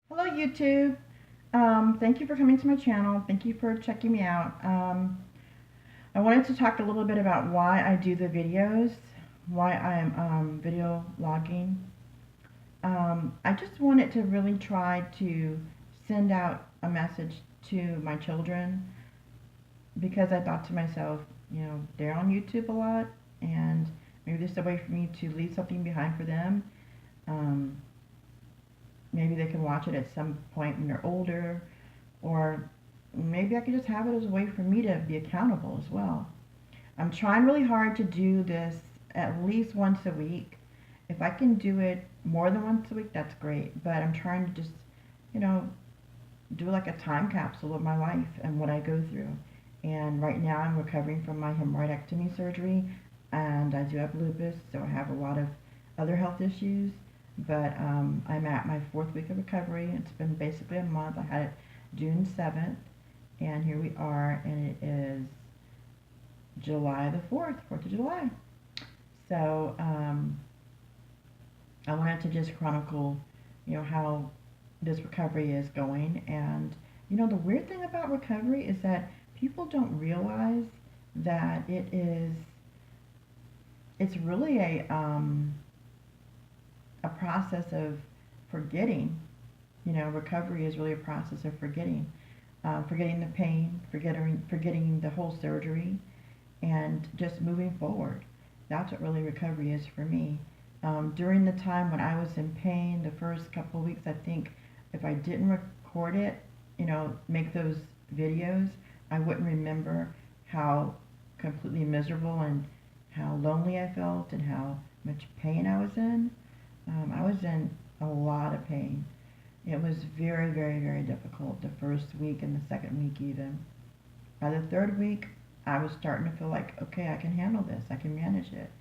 Hello YouTube. Thank you for coming to my channel. Thank you for checking me out. I wanted to talk a little bit about why I do the videos, why I am video logging. I just wanted to really try to send out a message to my children because I thought to myself, they're on YouTube a lot and maybe this is a way for me to leave something behind for them. Um, Maybe they can watch it at some point when they're older, or maybe I could just have it as a way for me to be accountable as well. I'm trying really hard to do this at least once a week. If I can do it more than once a week, that's great. But I'm trying to just, you know, do like a time capsule of my life and what I go through. And right now I'm recovering from my hemorrhoidectomy surgery, and I do have lupus, so I have a lot of other health issues. But I'm at my fourth week of recovery. It's been basically a month. I had it June 7th, and here we are, and it is July the 4th, 4th of July. So I wanted to just chronicle, how this recovery is going. And, the weird thing about recovery is that people don't realize that it's really a process of forgetting. Recovery is really a process of forgetting. Forgetting the pain, forgetting the whole surgery, and just moving forward. That's what really recovery is for me. During the time when I was in pain, the first couple of weeks, I think if I didn't record it, make those videos, I wouldn't remember how completely miserable and how lonely I felt and how much pain I was in. I was in a lot of pain. It was very, very, very difficult the first week and the second week even. By the third week, I was starting to feel like, okay, I can handle this. I can manage it.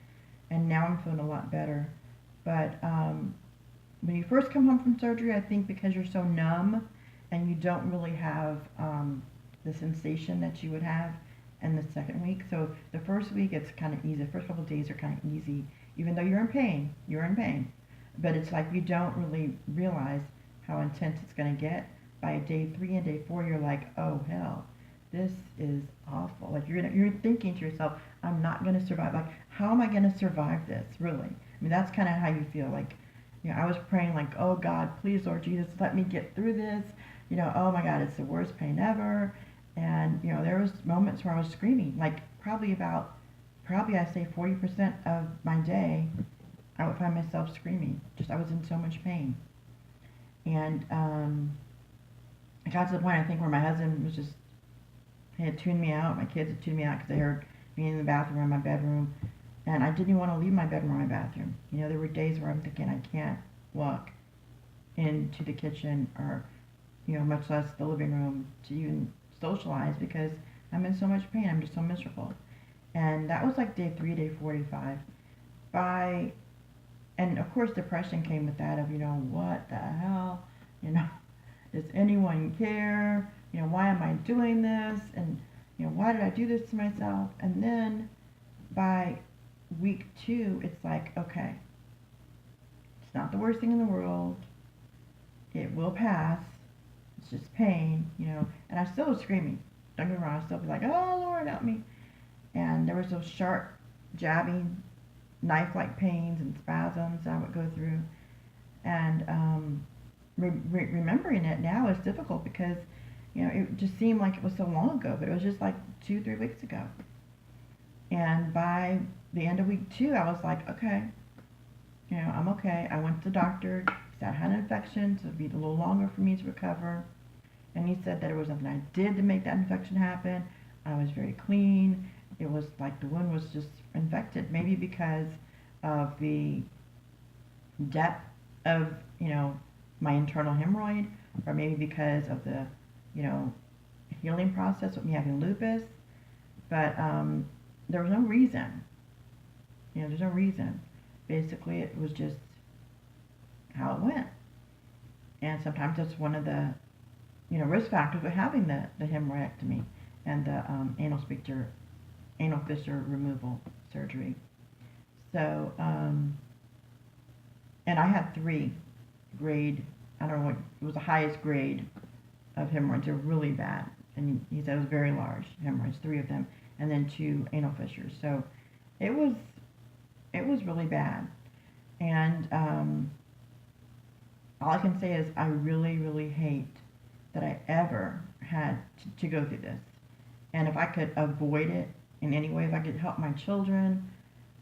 And now I'm feeling a lot better. But when you first come home from surgery, I think because you're so numb and you don't really have the sensation that you would have in the second week. So the first week, it's kind of easy. The first couple of days are kind of easy. Even though you're in pain, you're in pain. But it's like you don't really realize how intense it's going to get. By day 3 and day 4, you're like, oh hell, this is awful. Like you're thinking to yourself, I'm not going to survive. Like, how am I going to survive this? Really? I mean, that's kind of how you feel. Like, I was praying like, oh God, please, Lord Jesus, let me get through this. Oh my God, it's the worst pain ever. And there was moments where I was screaming. Like probably I say 40% of my day, I would find myself screaming. Just I was in so much pain. And it got to the point I think where my husband was just he had tuned me out. My kids had tuned me out because they heard me in the bathroom or in my bedroom, and I didn't even want to leave my bedroom or my bathroom. There were days where I'm thinking I can't walk into the kitchen or much less the living room to even socialize because I'm in so much pain. I'm just so miserable. And that was like day 3, day 45. By and of course depression came with that of what the hell, you know does anyone care, why am I doing this, and why did I do this to myself. And then by week 2 it's like, okay, it's not the worst thing in the world, it will pass, it's just pain. And I still was screaming, don't get me wrong, I still be like, oh Lord help me. And there was those sharp jabbing knife-like pains and spasms I would go through. And remembering it now is difficult because, it just seemed like it was so long ago, but it was just like 2, 3 weeks ago. And by the end of week 2, I was like, okay, I'm okay. I went to the doctor. He said I had an infection, so it'd be a little longer for me to recover. And he said that it was nothing I did to make that infection happen. I was very clean. It was like the wound was just infected, maybe because of the depth of, my internal hemorrhoid, or maybe because of the, you know, healing process with me having lupus. But there was no reason. There's no reason. Basically, it was just how it went. And sometimes that's one of the, risk factors of having the hemorrhoidectomy and the anal fissure removal surgery. So, and I had 3 grade I don't know what, it was the highest grade of hemorrhoids. They're really bad. And he said it was very large hemorrhoids, 3 of them, and then 2 anal fissures. So it was, it was really bad. And all I can say is I really, really hate that I ever had to go through this. And if I could avoid it in any way, if I could help my children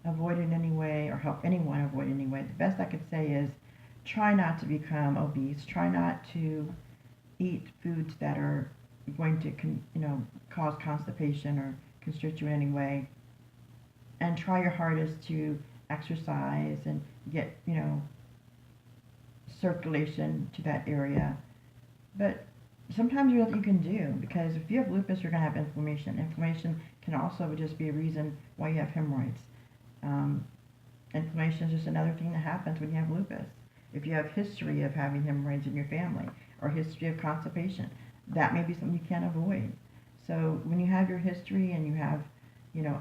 avoid it in any way, or help anyone avoid it in any way, the best I could say is try not to become obese. Try not to eat foods that are going to, cause constipation or constrict you in any way. And try your hardest to exercise and get, circulation to that area. But sometimes there's nothing you can do, because if you have lupus, you're going to have inflammation. Inflammation can also just be a reason why you have hemorrhoids. Um, Inflammation is just another thing that happens when you have lupus. If you have history of having hemorrhoids in your family, or history of constipation, that may be something you can't avoid. So when you have your history and you have,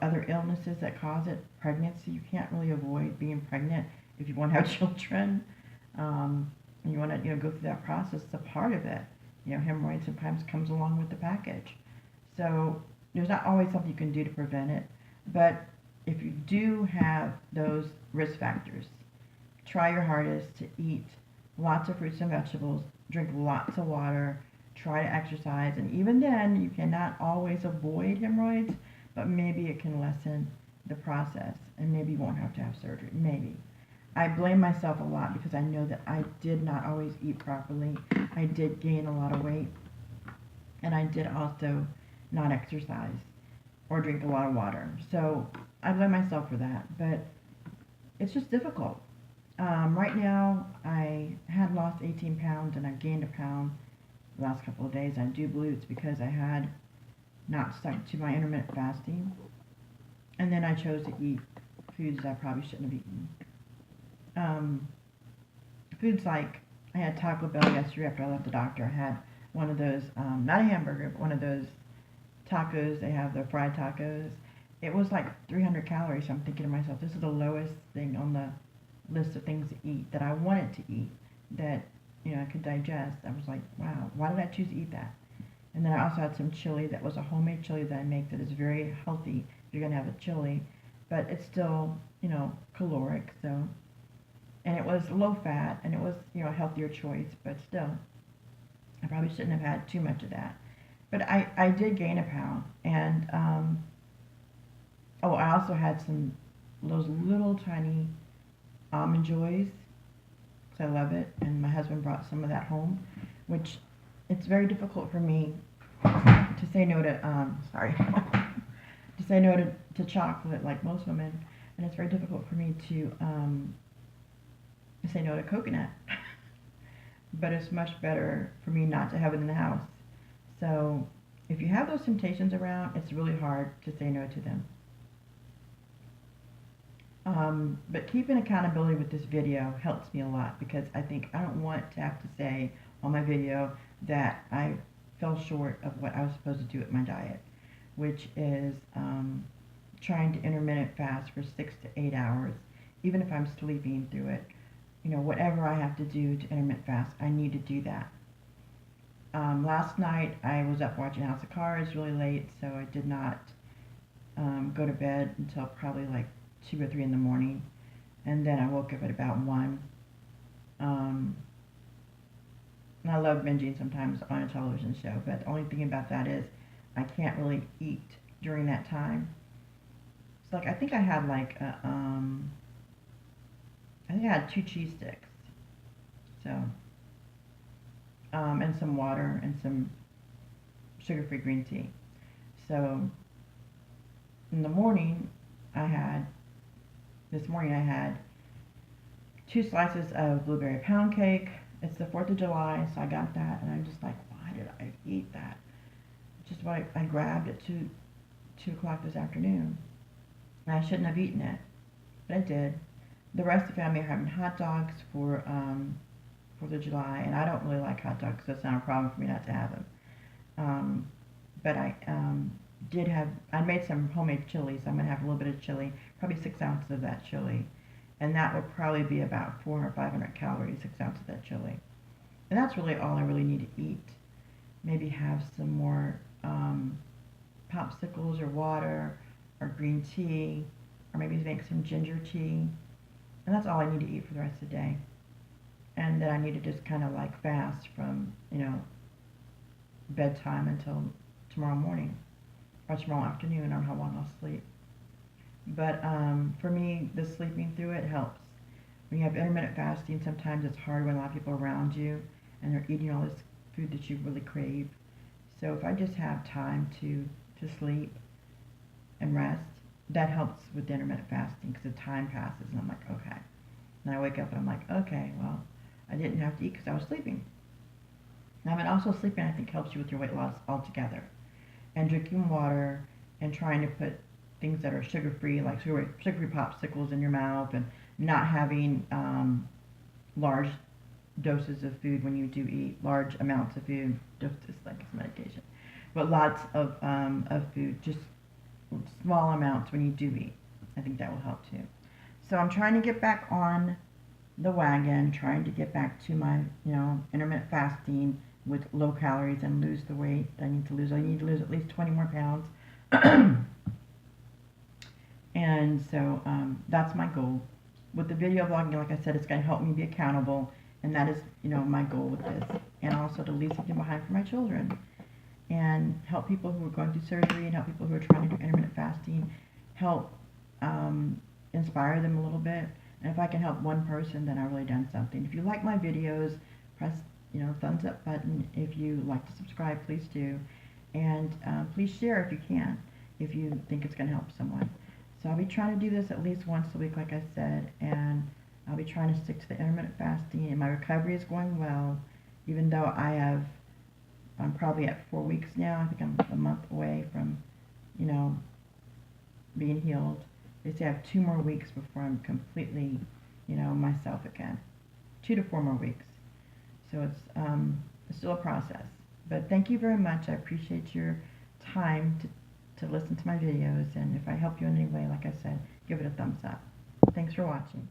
other illnesses that cause it, pregnancy, you can't really avoid being pregnant if you want to have children. And you want to, go through that process. It's a part of it. Hemorrhoids sometimes comes along with the package. So there's not always something you can do to prevent it. But if you do have those risk factors, try your hardest to eat lots of fruits and vegetables, drink lots of water, try to exercise, and even then you cannot always avoid hemorrhoids, but maybe it can lessen the process, and maybe you won't have to have surgery, maybe. I blame myself a lot because I know that I did not always eat properly. I did gain a lot of weight, and I did also not exercise or drink a lot of water. So I blame myself for that, but it's just difficult. Right now, I had lost 18 pounds and I've gained a pound the last couple of days. I do believe it's because I had not stuck to my intermittent fasting, and then I chose to eat foods that I probably shouldn't have eaten. Um, Foods like, I had Taco Bell yesterday after I left the doctor. I had one of those, not a hamburger, but one of those tacos. They have the fried tacos. It was like 300 calories. So I'm thinking to myself, this is the lowest thing on the list of things to eat that I wanted to eat, that I could digest. I was like, wow, why did I choose to eat that? And then I also had some chili that was a homemade chili that I make that is very healthy if you're going to have a chili, but it's still, caloric. So, and it was low fat, and it was, a healthier choice, but still, I probably shouldn't have had too much of that. But I did gain a pound, and I also had some those little tiny almond joys, because I love it, and my husband brought some of that home, which it's very difficult for me to say no to, to say no to chocolate like most women, and it's very difficult for me to say no to coconut. But it's much better for me not to have it in the house. So if you have those temptations around, it's really hard to say no to them. But keeping accountability with this video helps me a lot, because I don't want to have to say on my video that I fell short of what I was supposed to do with my diet, which is trying to intermittent fast for 6 to 8 hours, even if I'm sleeping through it. Whatever I have to do to intermittent fast, I need to do that. Last night I was up watching House of Cards really late, so I did not go to bed until probably like 2 or 3 in the morning, and then I woke up at about 1. And I love binging sometimes on a television show, but the only thing about that is I can't really eat during that time. It's like I think I had like I think I had 2 cheese sticks, so and some water and some sugar-free green tea. So in the morning, this morning I had 2 slices of blueberry pound cake. It's the 4th of July, so I got that, and I'm just like, why did I eat that? Just what I grabbed at 2 o'clock this afternoon. And I shouldn't have eaten it, but I did. The rest of the family are having hot dogs for 4th of July, and I don't really like hot dogs, so it's not a problem for me not to have them. But I made some homemade chili, so I'm going to have a little bit of chili, probably 6 ounces of that chili. And that would probably be about 400 or 500 calories, 6 ounces of that chili. And that's really all I really need to eat. Maybe have some more popsicles or water or green tea, or maybe make some ginger tea. And that's all I need to eat for the rest of the day. And then I need to just kind of like fast from, bedtime until tomorrow morning or tomorrow afternoon on how long I'll sleep. But for me, the sleeping through it helps. When you have intermittent fasting, sometimes it's hard when a lot of people are around you and they're eating all this food that you really crave. So if I just have time to sleep and rest, that helps with the intermittent fasting because the time passes and I'm like, okay. And I wake up and I'm like, okay, well, I didn't have to eat because I was sleeping. Now, but also sleeping, I think, helps you with your weight loss altogether. And drinking water and trying to put things that are sugar-free, like sugar-free popsicles in your mouth, and not having large doses of food when you do eat, large amounts of food, just like it's medication. But lots of food, just small amounts when you do eat. I think that will help too. So I'm trying to get back on the wagon, trying to get back to my, intermittent fasting with low calories and lose the weight that I need to lose. I need to lose at least 20 more pounds. And so that's my goal. With the video blogging, like I said, it's going to help me be accountable, and that is, my goal with this. And also to leave something behind for my children, and help people who are going through surgery, and help people who are trying to do intermittent fasting, help inspire them a little bit. And if I can help one person, then I've really done something. If you like my videos, press, thumbs up button. If you like to subscribe, please do. And please share if you can, if you think it's going to help someone. So I'll be trying to do this at least once a week, like I said, and I'll be trying to stick to the intermittent fasting, and my recovery is going well, even though I'm probably at 4 weeks now. I think I'm a month away from, being healed. They say I have 2 more weeks before I'm completely, myself again. 2 to 4 more weeks. So it's still a process. But thank you very much. I appreciate your time to listen to my videos. And if I help you in any way, like I said, give it a thumbs up. Thanks for watching.